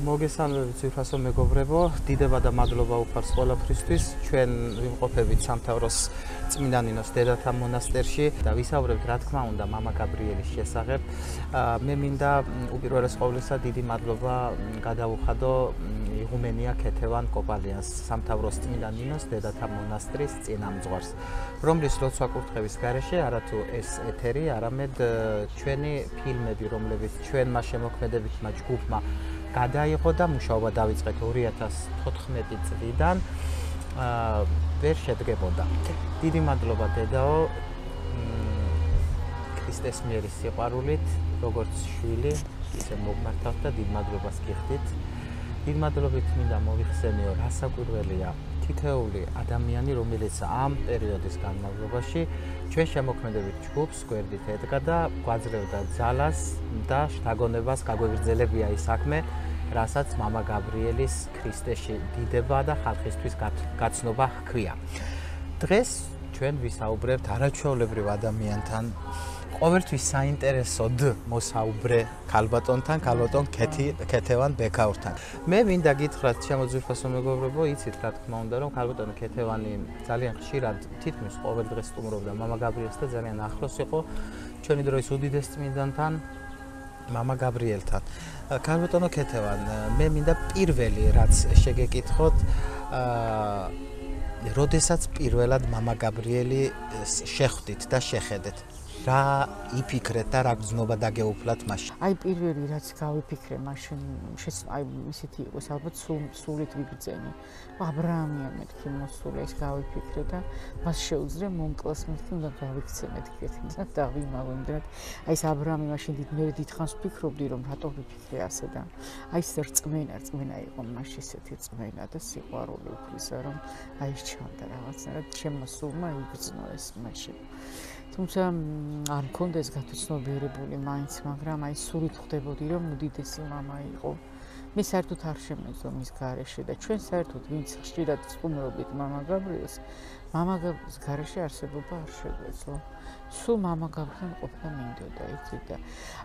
მოგესალმებით ძვირფასო მეგობრებო, დიდება და მადლობა უხარს ყველაფრისთვის. ჩვენ ვიმყოფებით სამთავროს წმინდა ნინოს დედათა მონასტერში და ვისაუბრებთ რა თქმა უნდა მამა გაბრიელის შესახებ. მე მინდა უპირველეს ყოვლისა დიდი მადლობა გადავუხადო იღუმენია ქეთევან კოპალიანს, სამთავროს წმინდა ნინოს დედათა მონასტრის წინამძღვარს, რომლის ლოცვა კურთხევის გარეშე არათუ ეს ეთერი, არამედ ჩვენი ფილმები, რომლებიც ჩვენმა შემოქმედებითმა ჯგუფმა გადაიღო და მუშაობა დავიწყეთ 2014 წლიდან ვერ შედგებოდა. დიდი მადლობა დედაო ქრისტეს მიერი სიყვარულით, როგორც შვილი, ისე მოგმართავთ და დიდ მადლობას გიხდით. დიდ მადლობით მინდა მოვიხსენიო, რასაკვირველია თითოეული ადამიანი, რომელიც ამ პერიოდის განმავლობაში ჩვენ შემოქმედებით ჯგუფს გვერდით ედგა და გვაძლევდა ძალას და შთაგონებას გაგვეგრძელებია ის საქმე, რასაც მამა გაბრიელის ქრისტეში დიდება და ხალხისთვის გაცნობა ჰქვია. დღეს ჩვენ ვისაუბრებთ არაჩვეულებრივ ადამიანთან, ყოველთვის საინტერესოდ მოსაუბრე ქალბატონთან, ქალბატონ ქეთევან ბექაურთან. მე მინდა გითხრათ, შემოძვირფასო მეგობრებო, იცით რა თქმა უნდა, რომ ქალბატონი ქეთევანი ძალიან ხშირად თითქმის ყოველ დღეს სტუმრობდა მამა გაბრიელს და ძალიან ახლოს იყო ჩვენი დროის უდიდეს წმინდანთან, მამა გაბრიელთან. ქალბატონო ქეთევან, მე მინდა პირველი რაც შეგეკითხოთ, როდესაც პირველად მამა გაბრიელი შეხვდით და შეხედეთ, რა იფიქრეთ და რა გრძნობა დაგეუფლათ მაშინ? აი პირველი რაც გავიფიქრე მაშინ, აი ისეთი იყოს, ალბათ სულით ვიბრძენი. აბრაამია მეთქი მოსული ეს გავიფიქრე და მას შეუძლია მომკლას მეთქი უნდა გავიქცე მეთქი და დავიმალო იმდენად. აი ეს აბრაამი მაშინ მე დიდხანს ვფიქრობდი რომ რატო ვიფიქრე ასე და აი ეს რწმენა იყო მაშინ ესეთი რწმენა და სიყვარული უფლისა რომ აი ეს ჩანდა რაღაცნაირად ჩემო სულმა იგრძნო ეს მაშინ. თუმცა არ მქონდა ეს გათოცნობიერებული მაინც, მაგრამ აი სულით ხვდებოდი რომ უდიდესი მამა იყო. მე საერთოდ არ შემეძლო მის გარეშე და ჩვენ საერთოდ ვინც ხშირად ვსტუმრობთ მამა გაბრიელს, მამა გაბრიელის გარეშე არსებობა არ შეგვეძლო. სულ მამა გაბრიელთან ყოფნა მინდოდა იცით და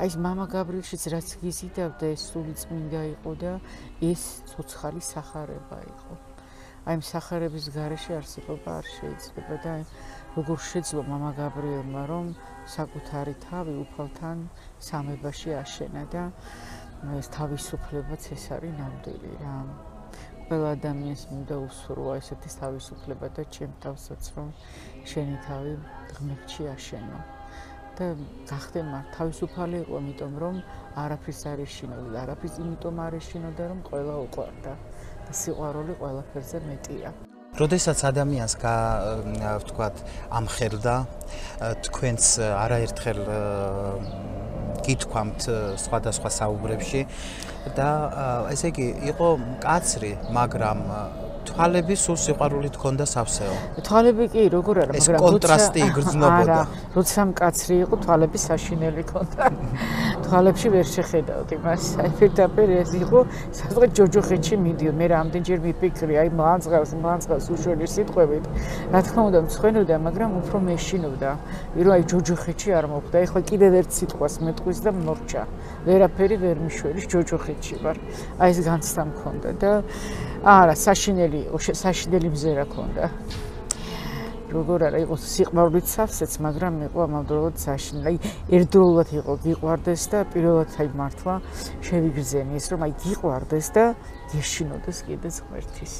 აი ეს მამა გაბრიელშიც რაც გიზიდავდა ეს სული წმინდა იყო და ეს ცოცხალი სახარება იყო. აი ამ სახარების გარეშე არსებობა არ შეიძლება და როგორ შეძლო მამა გაბრიელმა რომ საკუთარი თავი უფალთან სამებაში აშენა და ეს თავისუფლებაც ეს არის ნამდვილი რა. ყველა ადამიანს მინდა უსურვა ესეთი თავისუფლება და ჩემ თავსაც რომ შენი თავი ღმერთში აშენო. და გახდე მართ თავისუფალი იყო, იმიტომ რომ არაფრის არ ეშინოდა და არაფრის იმიტომ არ ეშინოდა რომ ყველა უყვარდა და სიყვარული ყველაფერზე მეტია. როდესაც ადამიანს ვთქვათ ამხელდა, თქვენც არაერთხელ გითქვამთ სხვადასხვა საუბრებში და ესე იგი იყო მკაცრი, მაგრამ თვალები სულ სიყვარულით ჰქონდა სავსეო. თვალები კი როგორ არა, მაგრამ ეს კონტრასტი იგრძნობოდა. როცა მკაცრი იყო, თვალები საშინელი ჰქონდა. თვალებში ვერ შეხედავდი მას. აი პირდაპირ ეს იყო, სადღაც ჯოჯოხეთში მიდიო. მე რამდენჯერ მიფიქრი, აი მანძღავს უშველი სიტყვებით. რა თქმა უნდა, მცხვენოდა, მაგრამ უფრო მეშინობდა. რომ აი ჯოჯოხეთში არ მოხვდა. ეხლა კიდევ ერთ სიტყვას მეტყვის და მორჩა. ვერაფერი ვერ მიშველის ჯოჯოხეთში ვარ. აი ეს განცდა მქონდა და არა, საშინელი მზერა ქონდა. როგორ არა, იყო სიყვარულით სავსეც, მაგრამ იყო ამავდროულად საშინელი. აი ერთდროულად იყო გიყვარდეს და პირველად აი მართლა შევიგრძენი ეს რომ აი გიყვარდეს და გეშინოდეს კიდეც ღმერთის.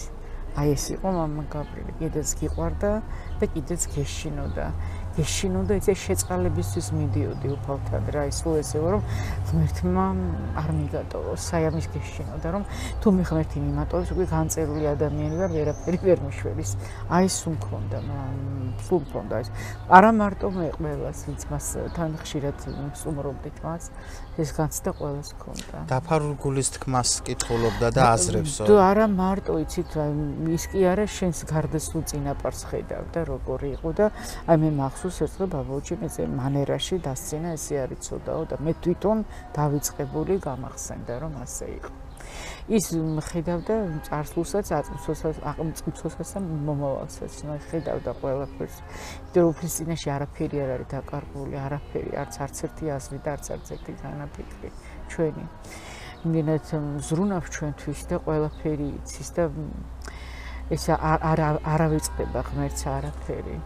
აი ეს იყო მამა გაბრიელი, კიდეც გიყვარდა და კიდეც გეშინოდა. გეშინოდა ესე შეწყალებისთვის მიდიოდი უფალთან რა ისო ესეო რომ ღმერთმა არ მიგატოვო საერთოდ გეშინოდა რომ თუ მე ღმერთი მიმატოვებს უკვე განწერული ადამიანი ვარ ვერაფერი ვერ მიშველის აი სულ მქონდა ეს არა მარტო მე ყველას ვინც მას თან ხშირად ვსუმრობდით მას ეს განცდა ყველას ჰქონდა დაფარულ გულის თქმას კითხულობდა და აზრებსო თუ არა მარტო იცით ის კი არა შენს გარდასულ წინაპარს ხედავდა როგორი იყო და აი მე მახსოვს ერთხელ ბაბუჩიმ ესე მანერაში დასცინა ესე არ იცოდაო და მე თვითონ დავიწყებული გამახსენდა რომ ასე იყო ის ხედავდა წარსულსაც აწმწოსაც და მომავალსაც ხედავდა ყველაფერს იმიტომ რომ უფლის წინაშე არაფერი არ არის დაკარგული არაფერი არც ერთი აზრი და არც ერთი განაფიქრი ჩვენი იმენად ზრუნავს ჩვენთვის და ყველაფერი იცის და ეს არ ავიწყდება ღმერთს არაფერი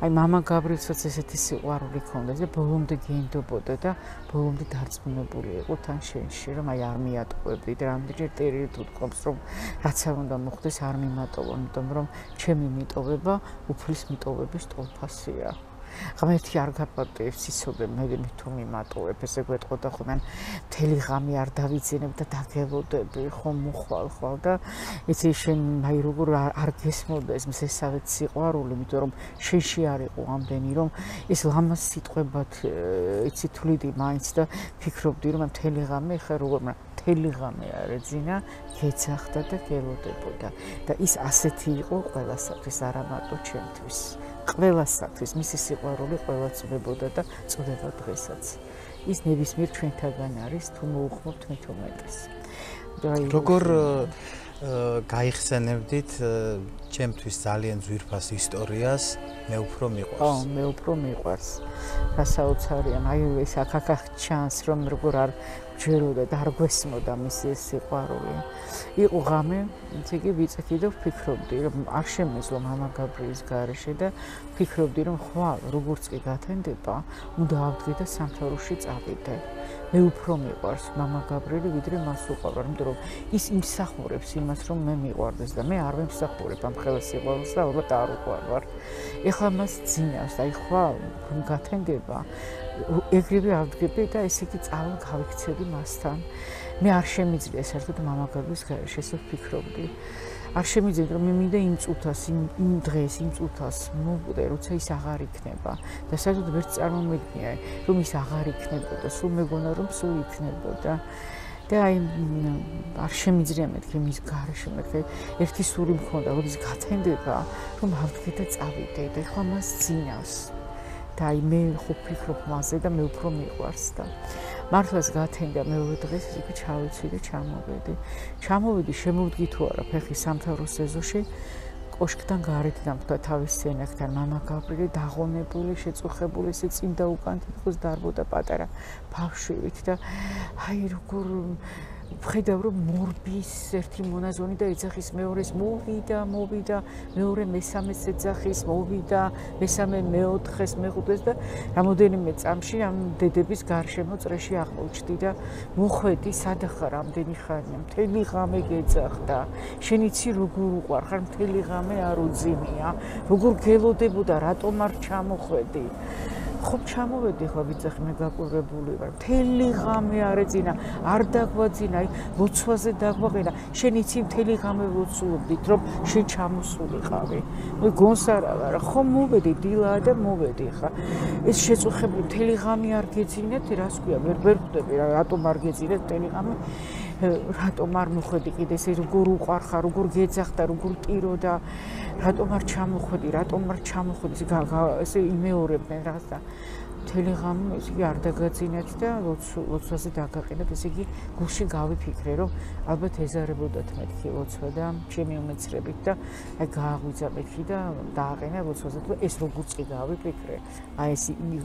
აი мама გაბრილსაც ესეთი სიყვარული ქონდა და ბოლომდე გეინდობოდა და ბოლომდე დარწმუნებული იყო თან შენში რომ აი არ მიატყუებდი და რამდენჯერ ტერილი თუ თქობს რომ რაც არ უნდა მოხდეს არ მიმატოვო იმიტომ რომ ჩემი მიტოვება უფლის მიტოვების ტოლფასია ღმერთი არ გაპატევს იცოდე მე თუ მიმატოვებ ესე გვეტყოდა ხოლმე მთელი ღამე არ დავიძინებ და დაგელოდები ხომ მოხვალ და იცი შენ აი როგორ არ გესმოდა ეს მზესავეთ სიყვარული იმიტომ რომ შენში არ იყო ამდენი რომ ეს ლამაზ სიტყვებად იცი თვლიდი მაინც და ფიქრობდი რომ მთელი ღამე ხა როგორ მთელი ღამე არ ეძინა გეცახდა და გელოდებოდა და ის ასეთი იყო ყველასათვის არა მარტო ჩემთვის ყველასათვის მისი სიყვარული ყველა წვდებოდა და წვდება დღესაც ის ნებისმიერ ჩვენთაგან არის თუ მოუხმობთ მეთომეტეს როგორ გაიხსენებდით ჩემთვის ძალიან ძვირფას ისტორიას მე უფრო მიყვარს მე უფრო მიყვარს გასაოცარია აი ეს აქ ჩანს რომ როგორ არ ჯეროდა და არ გვესმოდა მისი სიყვარული იყო ღამე ისე კი ვიცექი და ვფიქრობდი რომ არ შემეძლო მამა გაბრიელის გარეშე და ვფიქრობდი რომ ხვალ როგორც კი გათენდება უნდა ავდგე და სამთავროში წავიდე მე უფრო მიყვარს მამა გაბრიელი ვიდრე მას უყვარვარ იმიტომ რომ ის იმსახურებს იმას რომ მე მიყვარდეს და მე არ ვიმსახურებ ამ ხელის სიყვარულს და ალბათ არ უყვარვარ ეხლა მას ძინავს აი ხვალ რომ გათენდება ეგრევე ავდგები და ესე იგი წავალ გავიქცევი მასთან მე არ შემიძლია საერთოდ მამა გაბრიელის გარეშე ესე ვფიქრობდი არ შემიძლია რომ მე მინდა იმ წუთას იმ დღეს იმ წუთას მოვკვდე როცა ის აღარ იქნება და საერთოდ ვერ წარმომედგია რომ ის აღარ იქნებოდა სულ მეგონა რომ სულ იქნებოდა და აი არ შემიძლია მეთქი მის გარეშე მეთქი ერთი სული მქონდა როდის გათენდება რომ ავდგე და წავიდე და ეხლა მას ძინავს და აი მე ხო ვფიქრობ მასზე და მე უფრო მიყვარს და მართლაც გათენდა მეორე დღეს იქ ჩავიცვი და ჩამოვედი შემოვდგი თუ არა ფეხი სამთავროს ეზოში კოშკიდან გარეთ დამხვდა თავის სცენაკთან მამა გაბრიელი დაღონებული შეწუხებული ესე წინ და უკან თითქოს დარბოდა პატარა ბავშვით და აი როგორ ვხედავ რომ მორბის ერთი მონაზონი და ეძახის მეორეს მოვიდა მეორე მესამეს ეძახის მოვიდა მესამე მეოთხეს მეხუთეს და რამოდენიმე წამში ამ დედების გარშემო წრეში აღმოჩნდი და მოხვედი სადახარ ამდენი ხანია მთელი ღამე გეძახდა შენ იცი როგორ უყვარ ხარ მთელი ღამე არ უძინია როგორ გელოდებოდა რატომ არ ჩამოხვედი ხო ჩამოვედი ახლა ვიცახი მე გაკვირვებული ვარ მთელი ღამე არ ეძინა არ დაგვაძინა აი ლოცვაზე დაგვაყენა შენ იცი მთელი ღამე ლოცულობდით რომ შენ ჩამოსულიყავი მე გონს არა ვარ ხო მოვედი დილაა და მოვედი ხა ეს შეწუხებული მთელი ღამე არ გეძინეთ რას ქვია ვერ ხვდები რატომ არ გეძინეთ მთელი ღამე რატომ არ მოხვედი კიდე ესე როგორ უყარხარ როგორ გეძახდა როგორ ტიროდა რატომ არ ჩამოხვედი ესე იმეორებდნენ რაღაც და მთელი ღამე ესე იგი არ დაგაძინეთ და ლოცვაზე დაგაყენეთ ესე იგი გულში გავიფიქრე რომ ალბათ ეზარებოდათ მეთქი ლოცვა და ჩემი უმეცრებით და აი გააღვიძა მეთქი და დააყენა ლოცვაზე და ეს როგორც კი გავიფიქრე აი ეს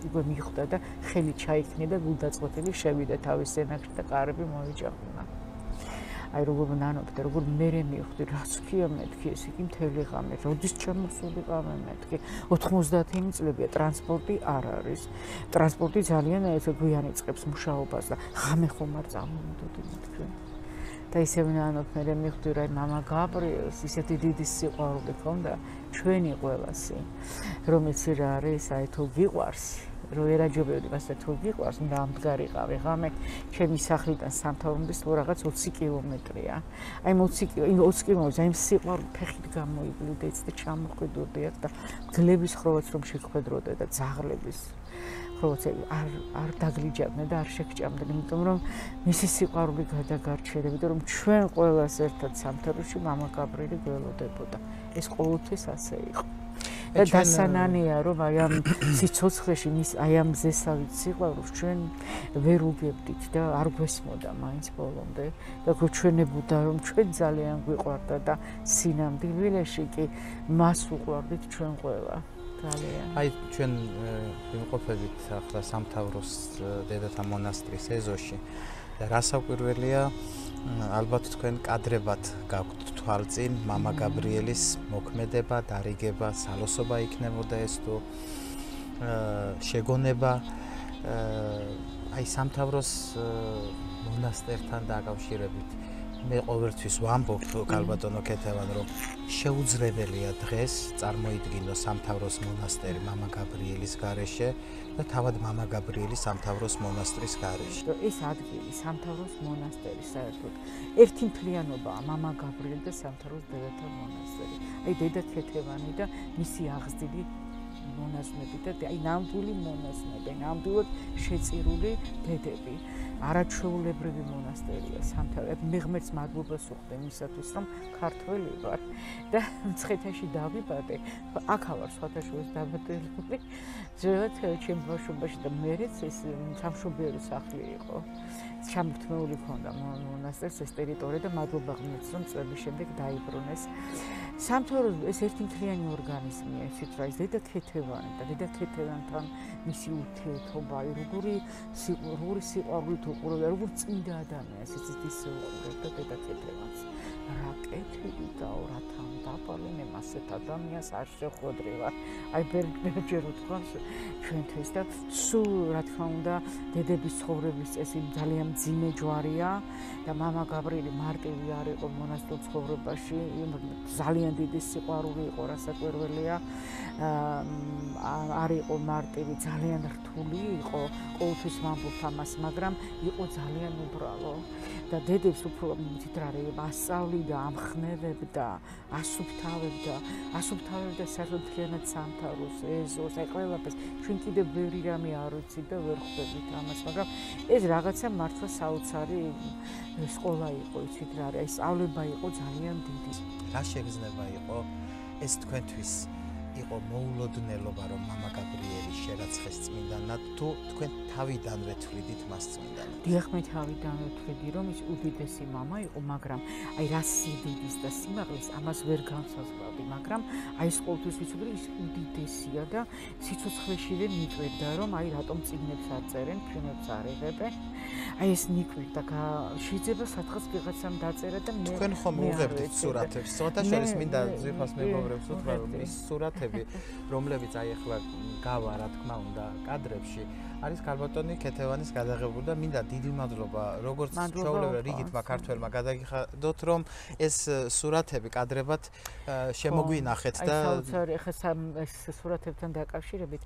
უკვე მიხვდა და ხელი ჩაიქნე და გულდაწყვეტილი შევიდა თავის სცენაში და კარები მოიჭაღვნა აი როგორ ნანობდი როგორ მერე მივხვდი რაც ქვია მეთქი ეს იგი მთელი ღამე როდის ჩამოსულიყავ მეთქი 90-იანი წლებია ტრანსპორტი არ არის ტრანსპორტი ძალიან ესე გვიან იწყებს მუშაობას და ღამე ხომ არ წამოვიდოდი მეთქი და ისე ვნანოთ მე მივხვდი რა მამა გაბრიელს ისეთი დიდი სიყვარული ქონდა ჩვენი ყველასი რომელიც რა არის აი თუ გიყვარს რომ ერაჯობოდი მასე თუ გიყვარს უნდა ამდგარიყავი ღამე ჩემი სახლიდან სამთავრობის თუ რაღაც 20 კილომეტრია აი 20 კილომეტრს აი სიყვარული ფეხით გამოივლიდეც და ჩამოხვიდოდიათ და გლების ხროვაც რომ შეხვედროდე და ძაღლების ხროვაც არ დაგლიჯავდნენ და არ შეგჭამდნენ იმიტომ რომ მისი სიყვარული გადაგარჩერდა იმიტომ რომ ჩვენ ყველას ერთად სამთავროში მამა გაბრიელი გველოდებოდა ეს ყოველთვის ასე იყო და დასანანია რომ აი ამ სიცოცხლეში მის აი ამ ზესავით სიყვარულს ჩვენ ვერ უგებდით და არ გვესმოდა მაინც ბოლომდე და გვჩვენებოდა რომ ჩვენ ძალიან გვიყვარდა და სინამდვილეში კი მას უყვარდით ჩვენ ყველა ძალიან აი ჩვენ ვიმყოფებით ახლა სამთავროს დედათა მონასტრის ეზოში და რასაკვირველია ალბათ თქვენ კადრებად გაქვთ თვალწინ მამა გაბრიელის მოქმედება, დარიგება, სალოსობა იქნებოდა ეს თუ შეგონება აი სამთავროს მონასტერთან დაკავშირებით მე ყოველთვის ვამბობ ქალბატონო ქეთევან რომ შეუძლებელია დღეს წარმოიდგინოს სამთავროს მონასტერი მამა გაბრიელის გარეშე და თავად მამა გაბრიელის სამთავროს მონასტრის გარეშე. ეს ადგილი სამთავროს მონასტერი საერთოდ ერთი მთლიანობაა მამა გაბრიელი და სამთავროს დედათა მონასტერი. აი დედა ქეთევანი და მისი აღზრდილი მონაზვნები და აი ნამდვილი მონაზვნები, ნამდვილად შეწირული დედები. არაჩვეულებრივი მონასტერია სამთავროს. მე ღმერთს მადლობას ვუხდე იმისათვის, რომ ქართველი ვარ და მცხეთაში დავიბადე. აქ ვარ სხვათაშორის დაბადებული. ძველად ჩემ ბავშვობაში და მერეც ეს სამშობიარო სახლი იყო. ჩამორთმეული ქონდა მონასტერს ეს ტერიტორია და მადლობა ღმერთს, რომ წლების შემდეგ დაიბრუნეს. სამთავროს ეს ერთი მთლიანი ორგანიზმია, ისეთ რა ის დედა ქეთევანი და დედა ქეთევანთან მისი ურთიერთობა, როგორი სიყვარულით უყურებდა, როგორ წმინდა ადამიანს ისე უყურებდა დედა ქეთევანს. რა კეთილი და რა თანდაპალინე მასეთ ადამიანს არ შეხვედრივარ. აი ბერჯერ უთქვამს ჩვენთვის და სულ რა თქმა უნდა დედების ცხოვრების წესი ძალიან მძიმე ჯვარია და მამა გაბრიელი მარტივი არ იყო მონასტრის ცხოვრებაში, ძალიან დიდი სიყვარული იყო რასაკვირველია. არ იყო მარტივი, ძალიან რთული იყო, ყოველთვის ვამბობ ამას, მაგრამ იყო ძალიან უბრალო და დედებს უფრო თით რა ასწავლიდა, ამხნევებდა, ასუფთავებდა საერთოდ მთლიანად სამთავროს, ეზოს, აი ყველაფერს. ჩვენ კიდევ ბევრი რამე არ ვიცით და ვერ ხვდებით ამას, მაგრამ ეს რაღაცა მართლა საოცარი სკოლა იყო, იცით რა არის, აი სწავლება იყო ძალიან დიდი. რა შეგრძნება იყო ეს თქვენთვის იყო მოულოდნელობა რომ მამა გაბრიელი შერაცხეს წმინდანად თუ თქვენ თავიდანვე თვლიდით მას წმინდანად? დიახ, მე თავიდანვე ვთვლიდი რომ ის უდიდესი მამა იყო, მაგრამ აი რა სიდიდის და სიმაღლის ამას ვერ განსაზღვრავდი, მაგრამ აი ეს ყოველთვის ვიცოდი ის უდიდესია და სიცოცხლეშივე მიკვირდა რომ აი რატომ წიგნებს არ წერენ, ფილმებს არ იღებენ. აი ეს მიკვირდა შეიძლება სათხას ვიღაცამ დაწერა და მე თქვენ ხომ უღებდით სურათებს? სხვათაშორის მინდა ზეფას მეგობრებს უთხრა რომ ის სურათები რომლებიც აი ახლა გავა რა თქმა უნდა კადრებში არის ქალბატონი ქეთევანის გადაღებული და მინდა დიდი მადლობა როგორც ჩვეულებრივ რიგითმა ქართველმა გადაგიხადოთ რომ ეს სურათები კადრებად შემოგვინახეთ და საოცარი ახლა ეს სურათებთან დაკავშირებით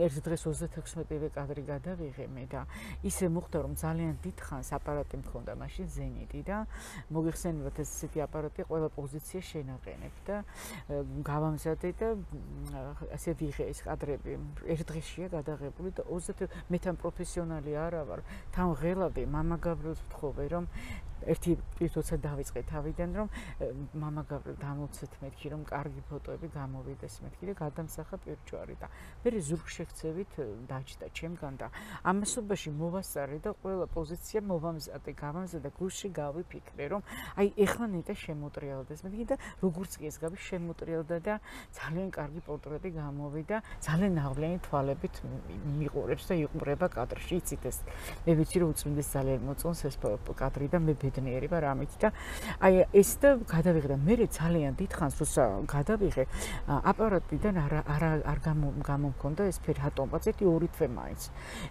ერთ დღეს 36-ვე კადრი გადავიღე მე და ისე მოხდა რომ ძალიან დიდხანს აპარატი მქონდა მაშინ ზენიტი და მოგიხსენებათ ესეთი აპარატი ყველა პოზიცია შენაყენებ და გავამზადე და ასე ვიღე ეს კადრები ერთ დღეშია გადაღებული და მე თან პროფესიონალი არა ვარ თან ღელავდი მამა გაბრიელს ვთხოვე რომ ერთი როცა დავიწყე თავიდან რომ მამა გაბრიელ დამოვცეთ მეთქი რომ კარგი ფოტოები გამოვიდეს მეთქი და გადამსახა პირჯვარი და მე ზურგ შეხცევით დაჭდა ჩემგან და ამასობაში მოვასწარე და ყველა პოზიცია მოვამზადე გამამზადე გულში გავიფიქრე რომ აი ეხლა ნეტა შემოტრიალდეს მეთქი და როგორც კი ეს გავი შემოტრიალდა და ძალიან კარგი პორტრეტი გამოვიდა ძალიან ნაღვლიანი თვალებით მიყურებს და იყურება კადრში იცით ეს მე ვიცი რომ უწმინდეს ძალიან მოწონს ეს კადრი და მე ბედნიერი ვარ ამით და აი ეს და გადავიღე მე ძალიან დიდხანს როცა გადავიღე აპარატიდან არ გამომქონდა ეს ფერი რატომაც ორი თვე მაინც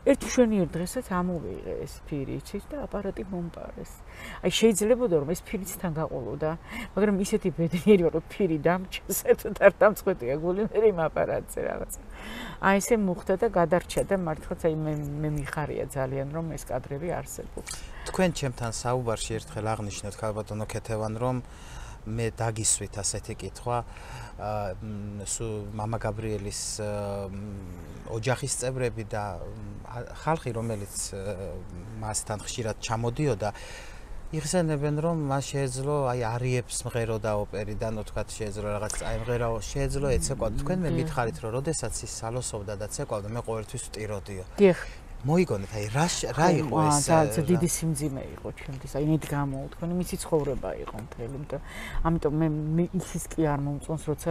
ერთ მშვენიერ დღესაც ამოვიღე ეს ფირი იცით და აპარატი მომპარეს აი შეიძლებოდა რომ ეს ფირიც თან გაყოლოდა მაგრამ ისეთი ბედნიერი ვარ რომ ფირი დამჭეს ერთად არ დამწყვეტია გული მე იმ აპარატზე რაღაცა აი ესე მოხდა და გადარჩა და მართლაც აი მე მიხარია ძალიან რომ ეს კადრები არსებობს თქვენ ჩემთან საუბარში ერთხელ აღნიშნეთ ქალბატონო ქეთევან რომ მე დაგისვით ასეთი კითხვა მამა გაბრიელის ოჯახის წევრები და ხალხი რომელიც მასთან ხშირად ჩამოდიოდა იხსენებენ რომ მას შეეძლო აი არიებს მღეროდა ოპერიდან თქვათ შეეძლო რაღაც წაიმღერაო შეეძლო ეცეკვავ თქვენ მე მითხარით რომ როდესაც ის სალოსობდა და ცეკვავდა მე ყოველთვის ვტიროდიო დიახ მოიგონეთ აი რა იყო ეს ძალიან დიდი სიმძიმე იყო ჩემთვის აი ნით გამოუთქვენი მისი ცხოვრება იყო მთელი და ამიტომ მე ისიც კი არ მომწონს როცა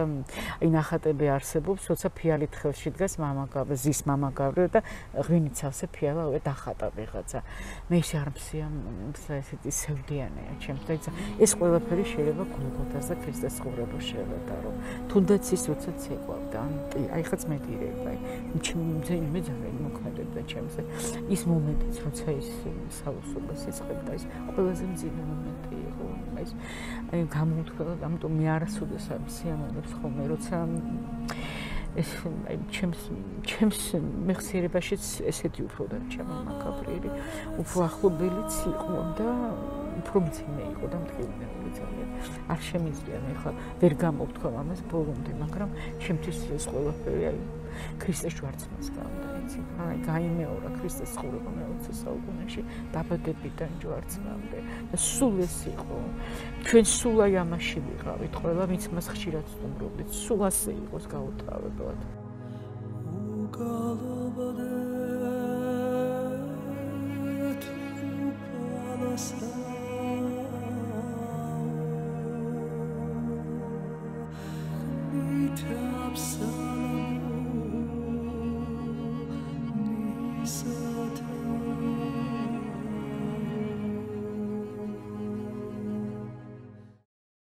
აი ნახატები არსებობს როცა ფიალით ხელში დგას ზის მამა გავრიო და ღვინით სავსე ფიალა დახატა ვიღაცა მე ის არ მსია ესეთი სევდიანია ჩემთვის ეს ყველაფერი შეიძლება გულგოთას და ქრისტეს ცხოვრება შევეტარო თუნდაც ის როცა ცეკვავდა აი ხაც მეტირება აი მე ძალიან მოქმედებდა ჩემს ის მომენტიც როცა ის სალოსობას იწყებდა ის ყველაზე მძიმე მომენტი იყო ეს აი გამოუთქვა ამიტომ მე არასოდეს არ სიამოვნებს ხოლმე როცა ეს აი ჩემს მეხსიერებაშიც ესეთი უფრო და ჩემო მაკაბრიელი უფრო ახლობელიც იყო და უფრო მძიმე იყო და მტკივნეული ძალიან არ შემიძლია მე ხა ვერ გამოვთქვა ამას ბოლომდე მაგრამ ჩემთვის ეს ყველაფერი აი ქრისტეს ჯვარცმას გავდა იცი აი გაიმეორა ქრისტეს ცხოვრება მე-20 საუკუნეში დაბადებიდან ჯვარცმამდე და სულ ეს იყო ჩვენ სულ აი ამაში ვიყავით ყველა ვინც მას ხშირად სტუმრობდით სულ ასე იყოს გაუთავებლად